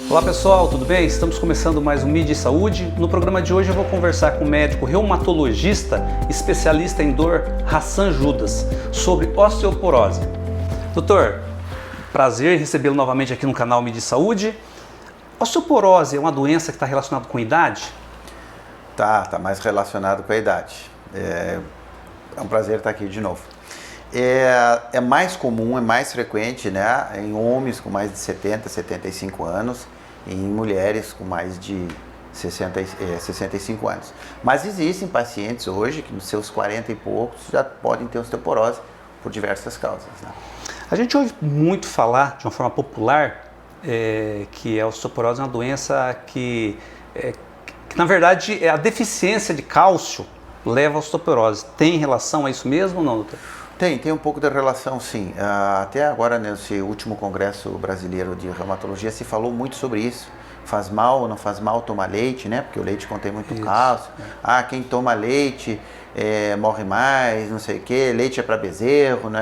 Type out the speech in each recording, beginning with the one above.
Olá pessoal, tudo bem? Estamos começando mais um MIDI Saúde. No programa de hoje eu vou conversar com o médico reumatologista, especialista em dor, Hassan Judas, sobre osteoporose. Doutor, prazer em recebê-lo novamente aqui no canal MIDI Saúde. Osteoporose é uma doença que está relacionada com a idade? Tá mais relacionado com a idade. É um prazer estar aqui de novo. É mais comum, é mais frequente, né, em homens com mais de 70, 75 anos e em mulheres com mais de 65 anos. Mas existem pacientes hoje que nos seus 40 e poucos já podem ter osteoporose por diversas causas, né? A gente ouve muito falar, de uma forma popular, que a osteoporose é uma doença que na verdade a deficiência de cálcio leva à osteoporose. Tem relação a isso mesmo ou não, doutor? Tem um pouco de relação, sim. Até agora, nesse último Congresso Brasileiro de Reumatologia, se falou muito sobre isso. Faz mal ou não faz mal tomar leite, né? Porque o leite contém muito cálcio. Quem toma leite morre mais, não sei o quê. Leite é para bezerro, não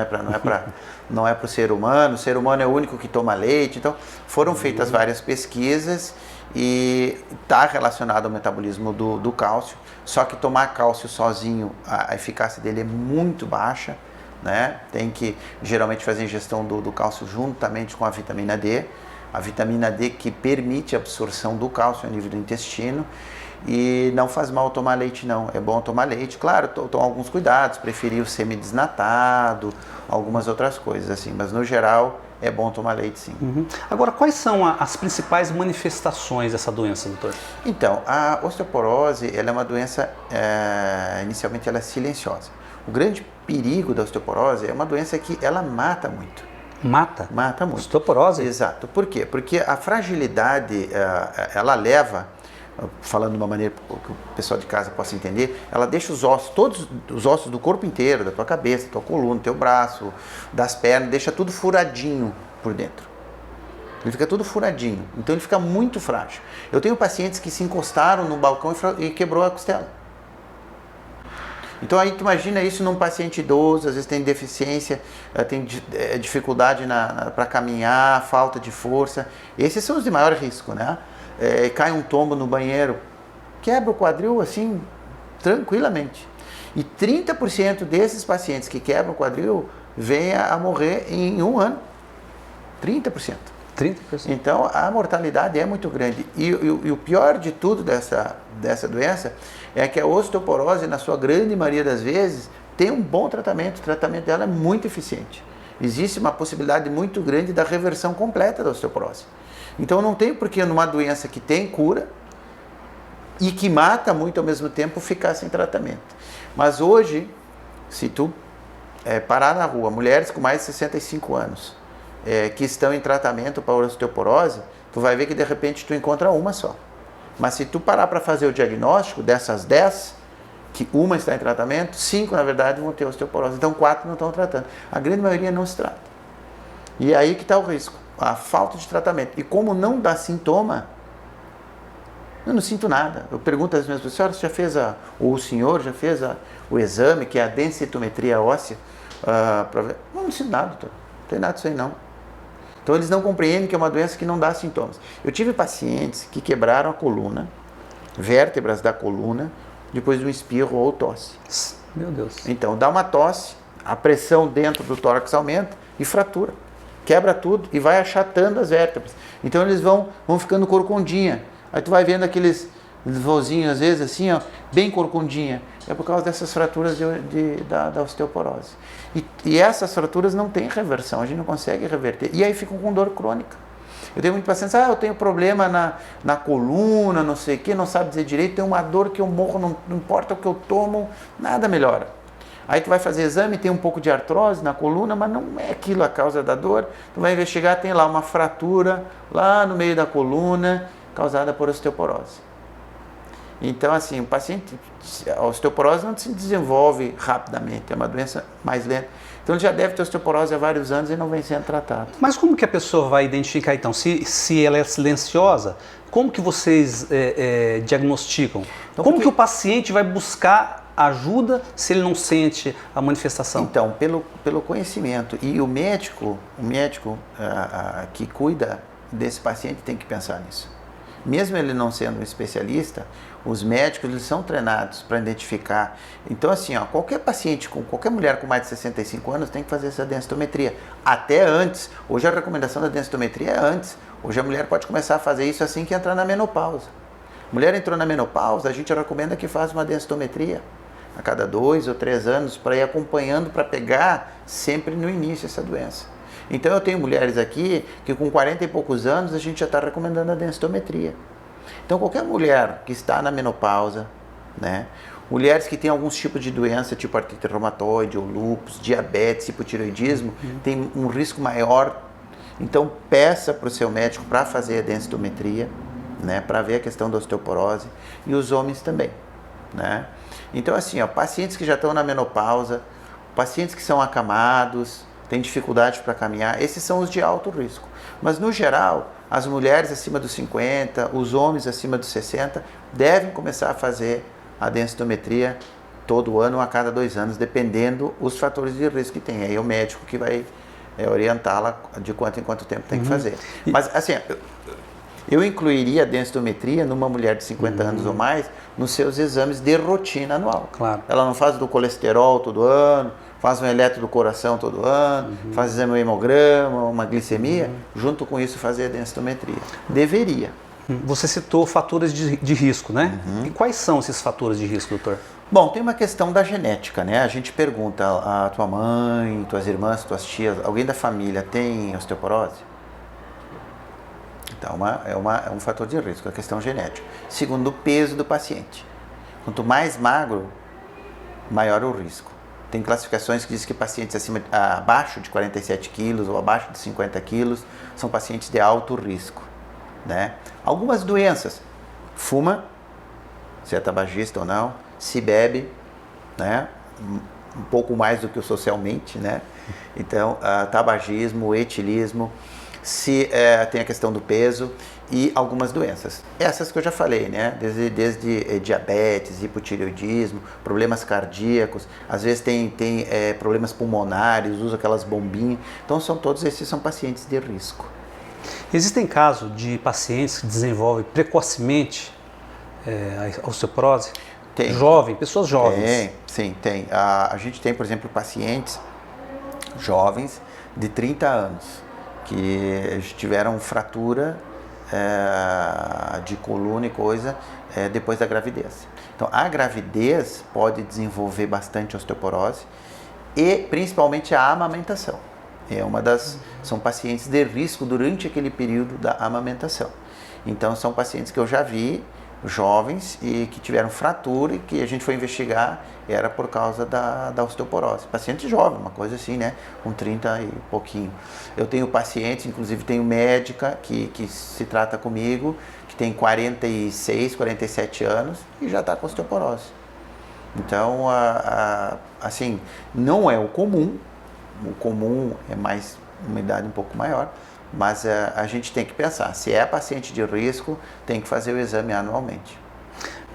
é para o ser humano. O ser humano é o único que toma leite. Então, foram feitas várias pesquisas e está relacionado ao metabolismo do cálcio. Só que tomar cálcio sozinho, a eficácia dele é muito baixa, né? Tem que geralmente fazer ingestão do cálcio juntamente com a vitamina D que permite a absorção do cálcio a nível do intestino, e não faz mal tomar leite não, é bom tomar leite, claro, tomar alguns cuidados, preferir o semidesnatado, algumas outras coisas assim, mas no geral é bom tomar leite, sim. Agora, quais são as principais manifestações dessa doença, doutor? Então, a osteoporose, ela é uma doença, inicialmente ela é silenciosa. O grande perigo da osteoporose é uma doença que ela mata muito. Mata? Mata muito. Osteoporose? Exato. Por quê? Porque a fragilidade, ela leva, falando de uma maneira que o pessoal de casa possa entender, ela deixa os ossos, todos os ossos do corpo inteiro, da tua cabeça, da tua coluna, do teu braço, das pernas, deixa tudo furadinho por dentro. Ele fica tudo furadinho, então ele fica muito frágil. Eu tenho pacientes que se encostaram no balcão e quebrou a costela. Então aí tu imagina isso num paciente idoso, às vezes tem deficiência, tem dificuldade para caminhar, falta de força. Esses são os de maior risco, né? Cai um tombo no banheiro, quebra o quadril assim, tranquilamente. E 30% desses pacientes que quebram o quadril vêm a morrer em um ano. 30%. 30%. Então a mortalidade é muito grande. E o pior de tudo dessa doença é que a osteoporose, na sua grande maioria das vezes, tem um bom tratamento. O tratamento dela é muito eficiente. Existe uma possibilidade muito grande da reversão completa da osteoporose. Então não tem por que numa doença que tem cura e que mata muito ao mesmo tempo ficar sem tratamento. Mas hoje, se tu parar na rua, mulheres com mais de 65 anos, que estão em tratamento para osteoporose, tu vai ver que de repente tu encontra uma só. Mas se tu parar para fazer o diagnóstico dessas 10, que uma está em tratamento, 5 na verdade vão ter osteoporose. Então 4 não estão tratando. A grande maioria não se trata. E é aí que está o risco, a falta de tratamento. E como não dá sintoma, eu não sinto nada. Eu pergunto às minhas pessoas, você já fez ou o senhor já fez o exame, que é a densitometria óssea, para ver? Não sinto nada, doutor. Não tem nada disso aí não. Então eles não compreendem que é uma doença que não dá sintomas. Eu tive pacientes que quebraram a coluna, vértebras da coluna, depois de um espirro ou tosse. Meu Deus. Então dá uma tosse, a pressão dentro do tórax aumenta e fratura. Quebra tudo e vai achatando as vértebras. Então eles vão ficando corcundinha. Aí tu vai vendo aqueles vozinhos às vezes assim, ó, bem corcundinha. É por causa dessas fraturas da osteoporose. E essas fraturas não têm reversão, a gente não consegue reverter. E aí ficam com dor crônica. Eu tenho muitos pacientes, eu tenho problema na coluna, não sei o quê, não sabe dizer direito, tem uma dor que eu morro, não importa o que eu tomo, nada melhora. Aí tu vai fazer exame, tem um pouco de artrose na coluna, mas não é aquilo a causa da dor. Tu vai investigar, tem lá uma fratura, lá no meio da coluna, causada por osteoporose. Então, assim, o paciente, a osteoporose não se desenvolve rapidamente, é uma doença mais lenta. Então, ele já deve ter osteoporose há vários anos e não vem sendo tratado. Mas como que a pessoa vai identificar, então, se ela é silenciosa, como que vocês diagnosticam? Então, como que o paciente vai buscar ajuda se ele não sente a manifestação? Então, pelo conhecimento. E o médico que cuida desse paciente tem que pensar nisso. Mesmo ele não sendo um especialista, os médicos eles são treinados para identificar. Então assim, ó, qualquer paciente, qualquer mulher com mais de 65 anos tem que fazer essa densitometria. Até antes. Hoje a recomendação da densitometria é antes. Hoje a mulher pode começar a fazer isso assim que entrar na menopausa. Mulher entrou na menopausa, a gente recomenda que faça uma densitometria a cada 2 ou 3 anos para ir acompanhando, para pegar sempre no início essa doença. Então eu tenho mulheres aqui que com 40 e poucos anos a gente já está recomendando a densitometria. Então qualquer mulher que está na menopausa, né, mulheres que têm alguns tipos de doença, tipo artrite reumatoide ou lúpus, diabetes, hipotireoidismo, tem um risco maior. Então peça para o seu médico para fazer a densitometria, né, para ver a questão da osteoporose, e os homens também, né? Então assim, ó, pacientes que já estão na menopausa, pacientes que são acamados, têm dificuldade para caminhar, esses são os de alto risco. Mas no geral, as mulheres acima dos 50, os homens acima dos 60 devem começar a fazer a densitometria todo ano ou a cada 2 anos, dependendo os fatores de risco que tem. Aí é o médico que vai orientá-la de quanto em quanto tempo tem que fazer. Mas assim, eu incluiria a densitometria numa mulher de 50 anos ou mais nos seus exames de rotina anual. Claro. Ela não faz do colesterol todo ano, faz um eletro do coração todo ano, faz exame hemograma, uma glicemia, junto com isso fazer a densitometria. Deveria. Você citou fatores de risco, né? E quais são esses fatores de risco, doutor? Bom, tem uma questão da genética, né? A gente pergunta, a tua mãe, tuas irmãs, tuas tias, alguém da família tem osteoporose? Então, é um fator de risco, a questão genética. Segundo, o peso do paciente. Quanto mais magro, maior o risco. Tem classificações que dizem que pacientes abaixo de 47 quilos ou abaixo de 50 quilos são pacientes de alto risco, né? Algumas doenças, fuma, se é tabagista ou não, se bebe, né? Um pouco mais do que o socialmente, né? Então, tabagismo, etilismo, se tem a questão do peso e algumas doenças. Essas que eu já falei, né? Desde diabetes, hipotireoidismo, problemas cardíacos, às vezes tem problemas pulmonares, usa aquelas bombinhas. Então, todos esses são pacientes de risco. Existem casos de pacientes que desenvolvem precocemente a osteoporose? Tem. Pessoas jovens. Sim, tem. A gente tem, por exemplo, pacientes jovens de 30 anos que tiveram fratura de coluna e coisa depois da gravidez. Então, a gravidez pode desenvolver bastante osteoporose e principalmente a amamentação. São pacientes de risco durante aquele período da amamentação. Então, são pacientes que eu já vi, jovens, e que tiveram fratura e que a gente foi investigar, era por causa da osteoporose. Paciente jovem, uma coisa assim, né? Com 30 e pouquinho. Eu tenho pacientes, inclusive tenho médica que se trata comigo, que tem 46, 47 anos e já está com osteoporose. Então, assim, não é o comum é mais uma idade um pouco maior, mas a gente tem que pensar, se é paciente de risco, tem que fazer o exame anualmente.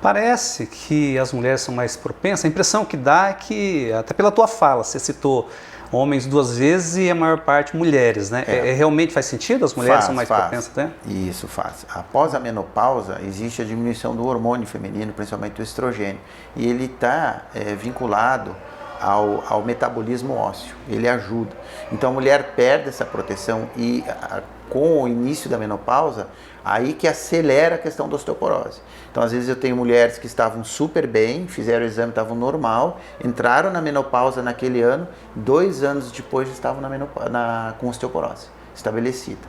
Parece que as mulheres são mais propensas, a impressão que dá é que, até pela tua fala, você citou homens 2 vezes e a maior parte mulheres, né? Realmente faz sentido? As mulheres são mais propensas, né? Isso faz. Após a menopausa, existe a diminuição do hormônio feminino, principalmente o estrogênio, e ele está vinculado ao metabolismo ósseo, ele ajuda. Então a mulher perde essa proteção e com o início da menopausa, aí que acelera a questão da osteoporose. Então às vezes eu tenho mulheres que estavam super bem, fizeram o exame, estavam normal, entraram na menopausa naquele ano, 2 anos depois estavam com osteoporose estabelecida.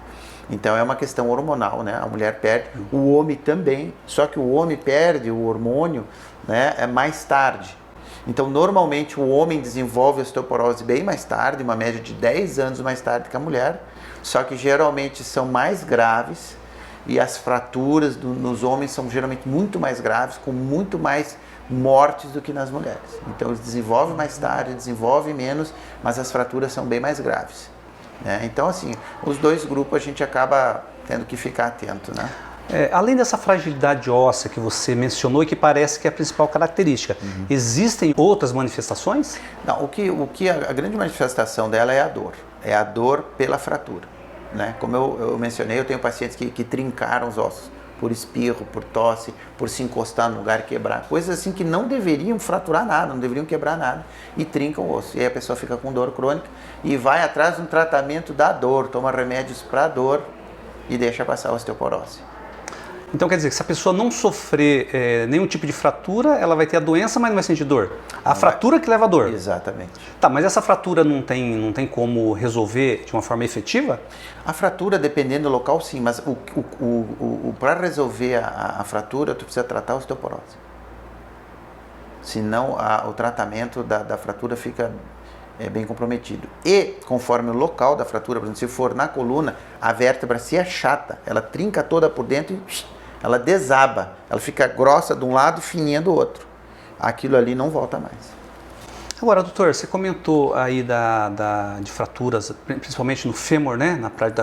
Então é uma questão hormonal, né? A mulher perde, o homem também, só que o homem perde o hormônio, né, mais tarde. Então, normalmente, o homem desenvolve osteoporose bem mais tarde, uma média de 10 anos mais tarde que a mulher, só que geralmente são mais graves e as fraturas nos homens são geralmente muito mais graves, com muito mais mortes do que nas mulheres. Então, eles desenvolvem mais tarde, desenvolvem menos, mas as fraturas são bem mais graves, né? Então, assim, os 2 grupos a gente acaba tendo que ficar atento, né? Além dessa fragilidade óssea que você mencionou e que parece que é a principal característica, existem outras manifestações? Não, a grande manifestação dela é a dor pela fratura, né? Como eu mencionei, eu tenho pacientes que trincaram os ossos por espirro, por tosse, por se encostar no lugar e quebrar. Coisas assim que não deveriam fraturar nada, não deveriam quebrar nada e trincam o osso. E aí a pessoa fica com dor crônica e vai atrás de um tratamento da dor, toma remédios para dor e deixa passar a osteoporose. Então quer dizer que se a pessoa não sofrer nenhum tipo de fratura, ela vai ter a doença, mas não vai sentir dor. A fratura que leva a dor. Exatamente. Tá, mas essa fratura não tem como resolver de uma forma efetiva? A fratura, dependendo do local, sim, mas para resolver a fratura, tu precisa tratar a osteoporose. Senão o tratamento da fratura fica bem comprometido. E conforme o local da fratura, por exemplo, se for na coluna, a vértebra se achata, ela trinca toda por dentro e ela desaba, ela fica grossa de um lado e fininha do outro. Aquilo ali não volta mais. Agora, doutor, você comentou aí de fraturas, principalmente no fêmur, né? Na parte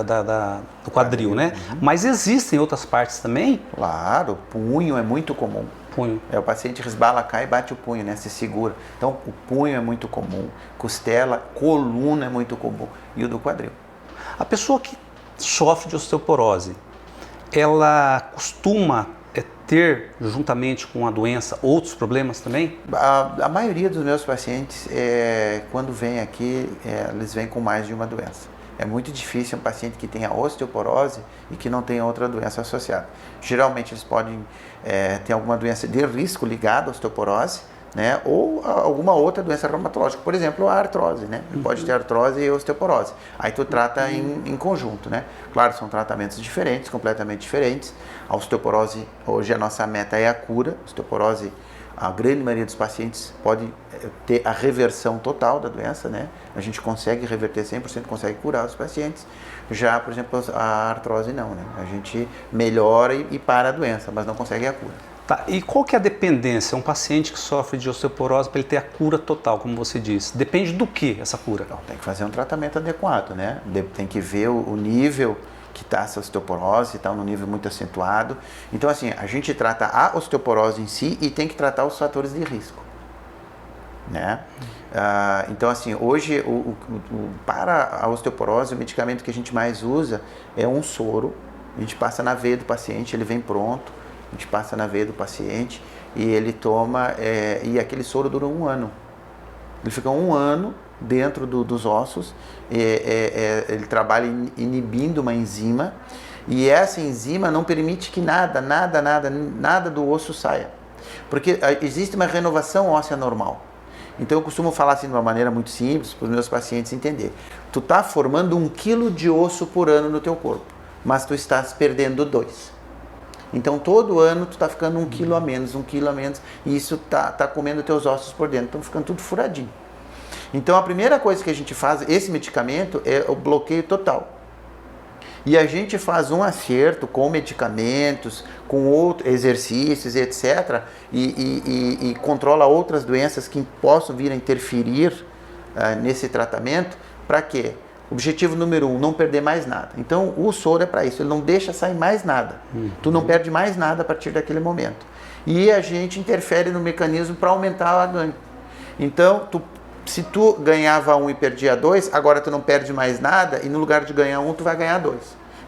do quadril, né? Uhum. Mas existem outras partes também? Claro, punho é muito comum. Punho. O paciente resbala, cai e bate o punho, né? Se segura. Então, o punho é muito comum. Costela, coluna é muito comum. E o do quadril. A pessoa que sofre de osteoporose, ela costuma ter, juntamente com a doença, outros problemas também? A maioria dos meus pacientes, quando vem aqui, eles vêm com mais de uma doença. É muito difícil um paciente que tenha osteoporose e que não tenha outra doença associada. Geralmente eles podem ter alguma doença de risco ligada à osteoporose, né? Ou alguma outra doença reumatológica, por exemplo, a artrose, né? Pode ter artrose e osteoporose. Aí tu trata em conjunto, né? Claro, são tratamentos diferentes, completamente diferentes. A osteoporose, hoje a nossa meta é a cura. A osteoporose, a grande maioria dos pacientes pode ter a reversão total da doença, né? A gente consegue reverter 100%, consegue curar os pacientes. Já, por exemplo, a artrose não, né? A gente melhora e para a doença, mas não consegue a cura. Tá, e qual que é a dependência? Um paciente que sofre de osteoporose para ele ter a cura total, como você disse. Depende do que essa cura? Então, tem que fazer um tratamento adequado, né? Tem que ver o nível que está essa osteoporose, está num nível muito acentuado. Então, assim, a gente trata a osteoporose em si e tem que tratar os fatores de risco, né? Então, assim, hoje, para a osteoporose, o medicamento que a gente mais usa é um soro. A gente passa na veia do paciente, ele vem pronto. A gente passa na veia do paciente e ele toma, e aquele soro dura 1 ano. Ele fica 1 ano dentro dos ossos, ele trabalha inibindo uma enzima e essa enzima não permite que nada do osso saia. Porque existe uma renovação óssea normal. Então eu costumo falar assim de uma maneira muito simples para os meus pacientes entenderem. Tu está formando 1 quilo de osso por ano no teu corpo, mas tu estás perdendo 2. Então, todo ano tu está ficando 1 quilo a menos, e isso tá comendo teus ossos por dentro, estão ficando tudo furadinho. Então, a primeira coisa que a gente faz, esse medicamento, é o bloqueio total. E a gente faz um acerto com medicamentos, com outros exercícios, etc., e controla outras doenças que possam vir a interferir nesse tratamento, para quê? Objetivo número 1, não perder mais nada. Então, o soro é para isso, ele não deixa sair mais nada. Tu não perde mais nada a partir daquele momento. E a gente interfere no mecanismo para aumentar a ganho. Então, se tu ganhava 1 e perdia 2, agora tu não perde mais nada e no lugar de ganhar 1, tu vai ganhar 2.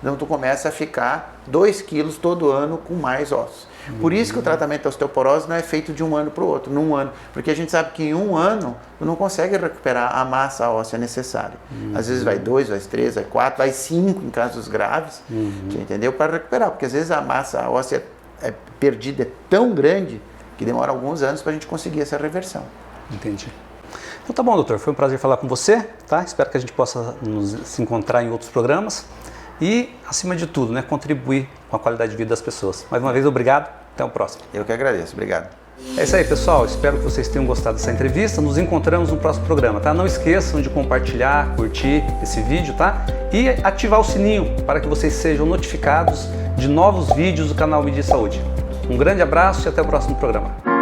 Então, tu começa a ficar 2 quilos todo ano com mais ossos. Por isso que o tratamento da osteoporose não é feito de um ano para o outro, num ano. Porque a gente sabe que em 1 ano, tu não consegue recuperar a massa óssea necessária. Às vezes vai 2, vai 3, vai 4, vai 5 em casos graves, entendeu? Para recuperar, porque às vezes a massa óssea perdida é tão grande que demora alguns anos para a gente conseguir essa reversão. Entendi. Então tá bom, doutor, foi um prazer falar com você, tá? Espero que a gente possa se encontrar em outros programas. E, acima de tudo, né, contribuir com a qualidade de vida das pessoas. Mais uma vez, obrigado. Até o próximo. Eu que agradeço. Obrigado. É isso aí, pessoal. Espero que vocês tenham gostado dessa entrevista. Nos encontramos no próximo programa, tá? Não esqueçam de compartilhar, curtir esse vídeo, tá? E ativar o sininho para que vocês sejam notificados de novos vídeos do canal Mídia e Saúde. Um grande abraço e até o próximo programa.